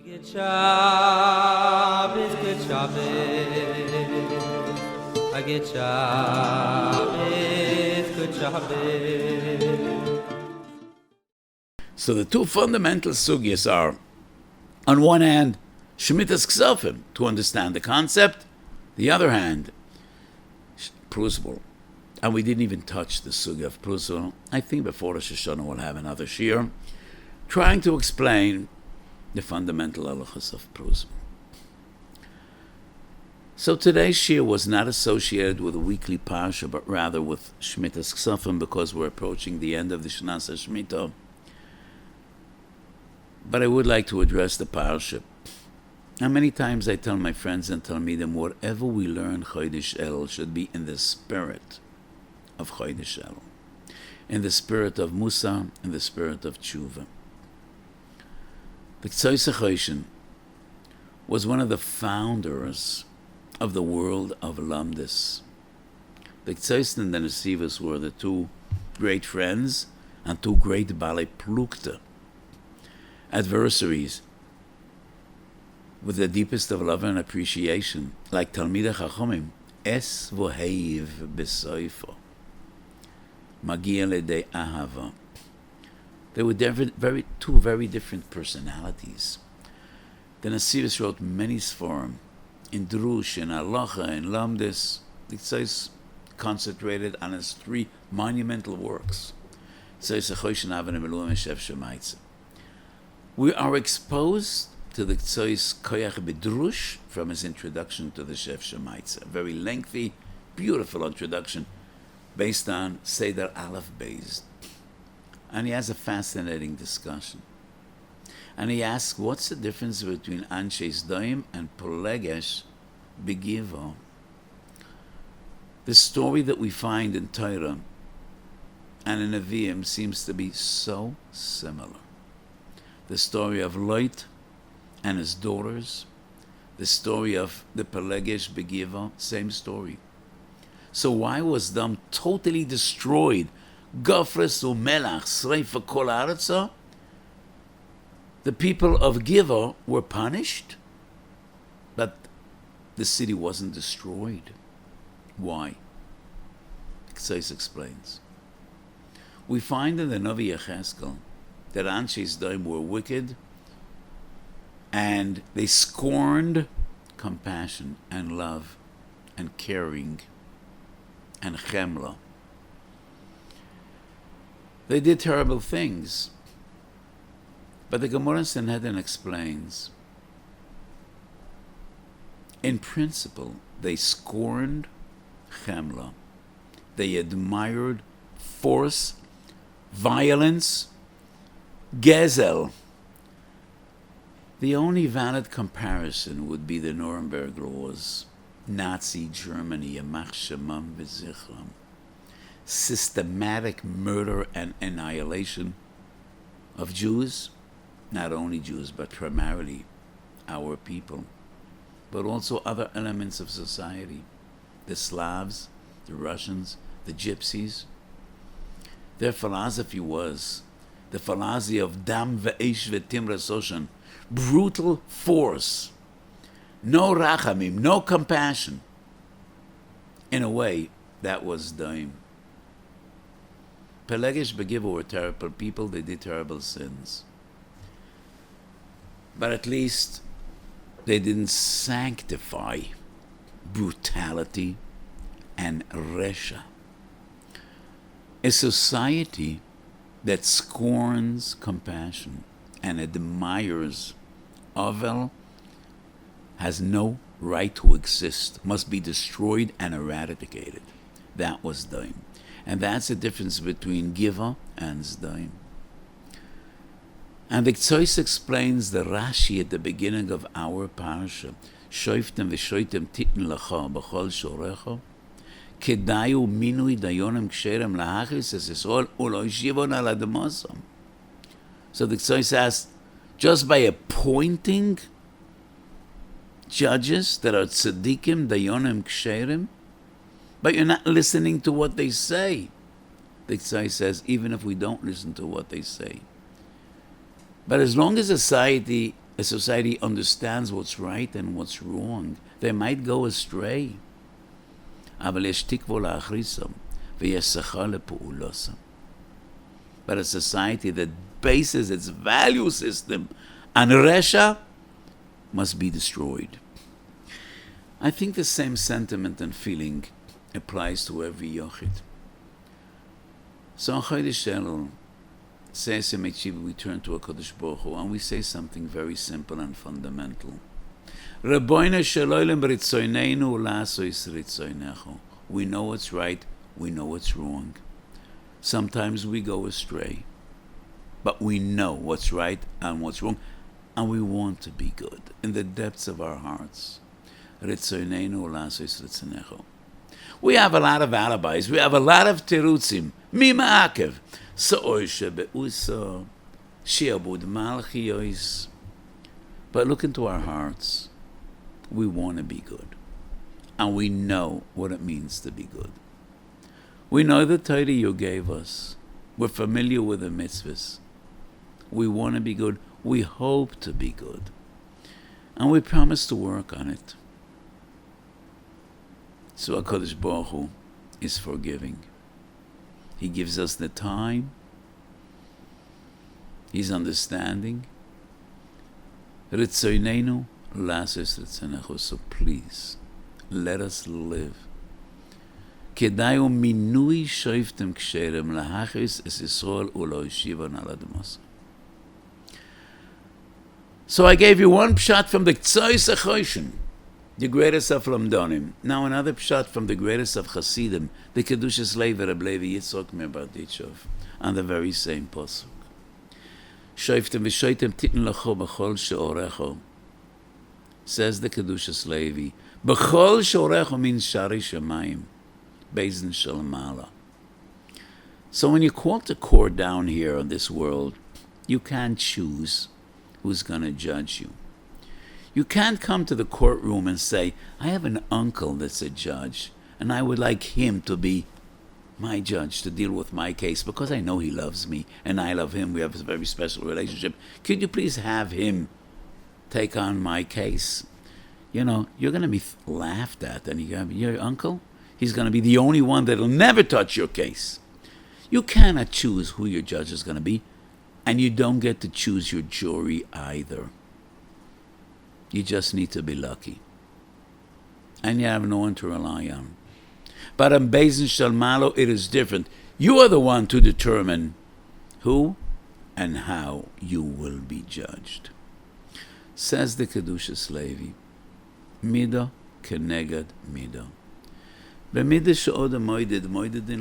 Good Shabbos, good Shabbos. I get Shabbos, good Shabbos. So the two fundamental sugyas are, on one hand, Shemitah's Ksofim, to understand the concept. The other hand, Prusbul. And we didn't even touch the sugya of Prusbul. I think before Rosh Hashanah we'll have another shiur, trying to explain the fundamental halachas of Prusbul. So today's shiur was not associated with a weekly parsha, but rather with Shemitah's Ksofim, because we're approaching the end of the Shnas HaShemitah. But I would like to address the parsha. And many times I tell my friends and Talmidim, whatever we learn Chodesh El should be in the spirit of Chodesh El, in the spirit of Musa, in the spirit of Tshuva. The Ktsois HaChoshen was one of the founders of the world of Lamdis. The Ktsois and the Nesivos were the two great friends and two great Balei Plukta, adversaries with the deepest of love and appreciation, like Talmidei Chachomim, Es Voheiv B'Soifo, Magia L'Dei Ahava. They were two very different personalities. The Nesivos wrote many Sforim, in Drush, in Halacha, in Lamdis. The Ktsois concentrated on his three monumental works, Ktsois HaChoshen, Avnei Miluim, and Shev Shemaitze. We are exposed to the Ktsois Koyach B'Drush from his introduction to the Shev Shemaitze, a very lengthy, beautiful introduction based on Seder Aleph Beis. And he has a fascinating discussion. And he asks, what's the difference between Anshe Sdoim and Pelegesh Begivo? The story that we find in Torah and in Nevi'im seems to be so similar. The story of Lot and his daughters, the story of the Pelegesh Begiva, same story. So why was Dam totally destroyed? Gofres u'melach sreifa kol haaretza. The people of Giva were punished, but the city wasn't destroyed. Why? Ktsois explains. We find in the Navi Yecheskel that Anshe Sdoim were wicked, and they scorned compassion and love and caring and chemla. They did terrible things. But the Gemara in Sanhedrin explains, in principle, they scorned chemla. They admired force, violence, gezel. The only valid comparison would be the Nuremberg laws, Nazi Germany, Yamach Shemam V'Zichram, systematic murder and annihilation of Jews, not only Jews, but primarily our people, but also other elements of society, the Slavs, the Russians, the Gypsies. Their philosophy was the philosophy of Dam Ve'esh Ve'Timra Soshan, brutal force, no rachamim, no compassion. In a way, that was Daim. Pelegesh Begiva were terrible people, they did terrible sins. But at least they didn't sanctify brutality and resha. A society that scorns compassion and admires Avel has no right to exist, must be destroyed and eradicated. That was Daim. And that's the difference between Giva and Sdoim. And the Ktsois explains the Rashi at the beginning of our parsha, Shoftim v'shoitim titn lecha b'chol shorecha, kedayu minui dayonim ksherem lahachis es Yisrael ulo yishivon al admosam. So the Ktsois asks, just by appointing judges that are tzaddikim, dayonim ksherim, but you're not listening to what they say. The Ktsois says, even if we don't listen to what they say. But as long as society A society understands what's right and what's wrong. They might go astray. אבל יש תקווה לאחריסם, ויש שכר לפעולוסם. But a society that bases its value system on resha must be destroyed. I think the same sentiment and feeling applies to every yochid. So on Chodesh Elul, we turn to HaKadosh Baruch Hu and we say something very simple and fundamental. Rabbeinu Shalom Ritzoineinu Lasois Ritzoinecho. We know what's right, we know what's wrong. Sometimes we go astray, but we know what's right and what's wrong, and we want to be good in the depths of our hearts. Ritzoineinu Lasois Ritzoinecho. We have a lot of alibis, we have a lot of terutzim. Mi ma'akev. But look into our hearts. We want to be good. And we know what it means to be good. We know the Torah you gave us. We're familiar with the mitzvahs. We want to be good. We hope to be good. And we promise to work on it. So HaKadosh Baruch Hu is forgiving. He gives us the time. He's understanding. Ritzoineinu lasos ritzonecho. So please, let us live. Kedayu minui shoftim ksherem lahachris es Yisrael ulo yeshivan al adamos. So I gave you one pshat from the Ktsois HaChoshen, the greatest of Lamdonim. Now another pshat from the greatest of Hasidim, the Kedushas Levi Reb Levi Yitzchok Merbadichov, on the very same pasuk. Shoftim v'shoitem titin lecho b'chol she'orecho, says the Kedushas Levi. B'chol she'orecho means shari shemayim, bezin shalmala. So when you call to court down here on this world, you can't choose who's going to judge you. You can't come to the courtroom and say, I have an uncle that's a judge, and I would like him to be my judge, to deal with my case, because I know he loves me, and I love him. We have a very special relationship. Could you please have him take on my case? You know, you're going to be laughed at, and your uncle, he's going to be the only one that'll never touch your case. You cannot choose who your judge is going to be, and you don't get to choose your jury either. You just need to be lucky. And you have no one to rely on. But on Bezin Shalmalo, it is different. You are the one to determine who and how you will be judged. Says the Kedushas Levi, Midah keneged midah. B'midah she'oda moided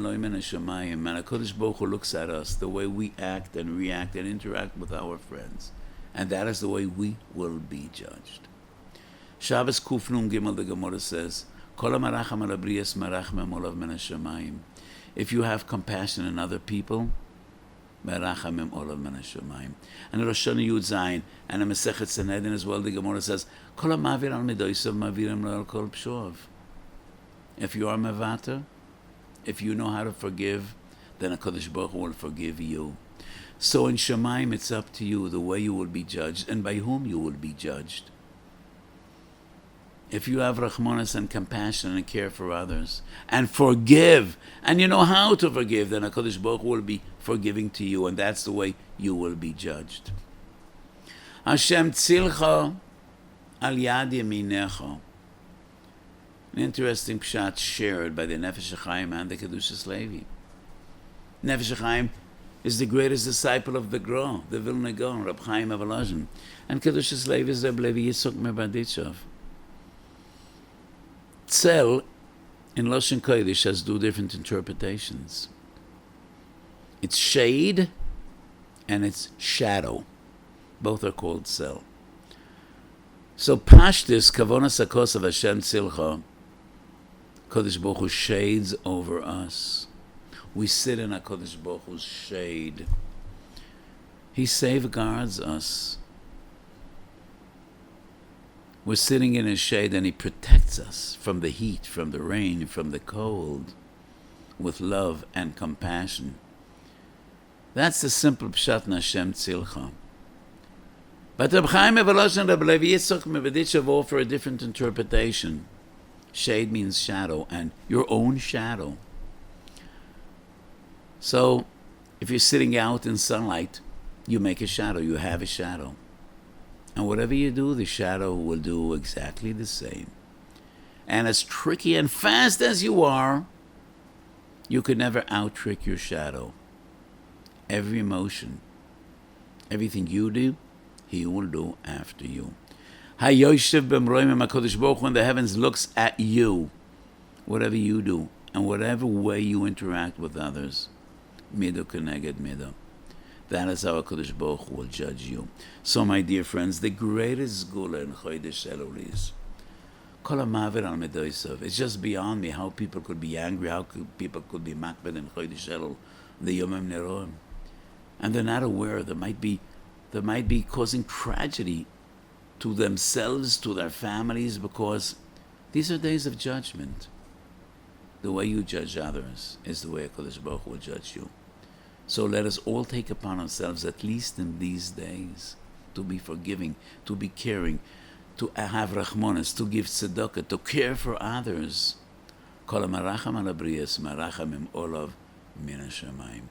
lo min hashamayim. And HaKadosh Baruch Hu looks at us, the way we act and react and interact with our friends. And that is the way we will be judged. Shabbos Kuf Nun Gimel, the Gemara says, Kol ha'maracham al habriyos marachmem olav min hashamayim. If you have compassion on other people, marachamim olav min hashamayim. And Rosh Hashanah Yud Zayin, and in Masechet Sanhedrin as well, the Gemara says, Kol ha'mavir al midosav mavirim lo al kol pshuav. If you are mevater, if you know how to forgive, then HaKadosh Baruch Hu will forgive you. So in Shemaim, it's up to you the way you will be judged and by whom you will be judged. If you have rachmanas and compassion and care for others and forgive, and you know how to forgive, then HaKadosh Baruch Hu will be forgiving to you, and that's the way you will be judged. Hashem tzilcha al yad yaminecha. An interesting pshat shared by the Nefesh HaChaim and the Kedushas Levi. Nefesh HaChaim is the greatest disciple of the Gra, the Vilna Gaon, Reb Chaim of Volozhin. And Kedushas Levi is Reb Levi Yitzchok Merbadichov. Tzel, in Lashon Kodesh, has two different interpretations. It's shade and it's shadow. Both are called tzel. So Pashtus, Kavonas HaKos of Hashem Tzilcha, Kodesh Baruch Hu shades over us. We sit in HaKadosh Baruch Hu's shade. He safeguards us. We're sitting in His shade and He protects us from the heat, from the rain, from the cold, with love and compassion. That's the simple pshat in Hashem Tzilcha. But Reb Chaim Evoloshin and Reb Levi Yitzchak Mevedichev offer a different interpretation. Shade means shadow, and your own shadow. So, if you're sitting out in sunlight, you make a shadow, you have a shadow. And whatever you do, the shadow will do exactly the same. And as tricky and fast as you are, you could never out-trick your shadow. Every emotion, everything you do, he will do after you. HaYoshev b'mroim HaKadosh Baruch Hu, when the heavens looks at you, whatever you do, and whatever way you interact with others, midah keneged midah. That is how HaKadosh Baruch Hu will judge you. So, my dear friends, the greatest gula in Chodesh Elul is Kol ha'maver al medosav. It's just beyond me how people could be angry, how people could be makbed in Chodesh Elul, the Yomim Neroim. And they're not aware they might be causing tragedy to themselves, to their families, because these are days of judgment. The way you judge others is the way HaKadosh Baruch Hu will judge you. So let us all take upon ourselves, at least in these days, to be forgiving, to be caring, to have rachmanis, to give tzedakah, to care for others. Kol ha'maracham al habriyos, marachamim olav min hashamayim.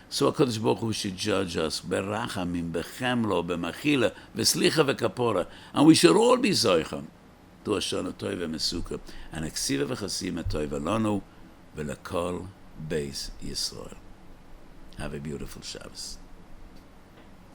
So HaKadosh Baruch Hu should judge us, berachamim, bechemlo, b'machila, v'slicha v'kapora, and we should all be zoichem to Hashanah Toiva Mesuka, and Eksiva v'chasima Toiva lanu, v'lakol beis Yisrael. Have a beautiful Shabbos.